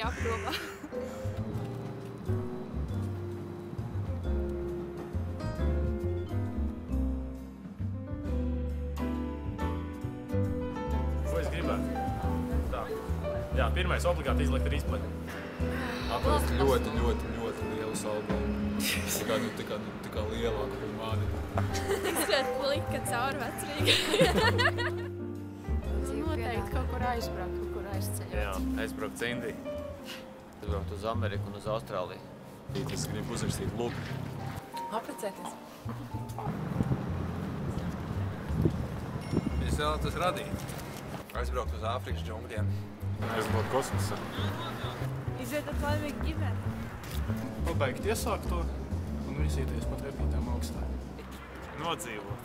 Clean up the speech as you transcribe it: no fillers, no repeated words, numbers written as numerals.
jāapdomā. Ko es gribētu? Tā. Jā, pirmais obligāti izlikt ar izpleņu. Atrast ļoti lielu saldumu. Tā kā lielāku par mani. Skriet plika cauri vecrīgi. Noteikti kaut kur aizbraukt, kaut kur aizceļot. Jā, aizbraukt uz Indiju. Aizbraukt uz Ameriku un uz Austrāliju. Es gribu uzrakstīt lūgu. Apprecēties. Jūs vēlaties radīt. Aizbraukt uz Āfrikas džungļiem. Aizbraukt kosmosā. Izvietot laimīgu ģimeni. Pabeigt iesākt to un visīties pat repītām augstā. Nodzīvot.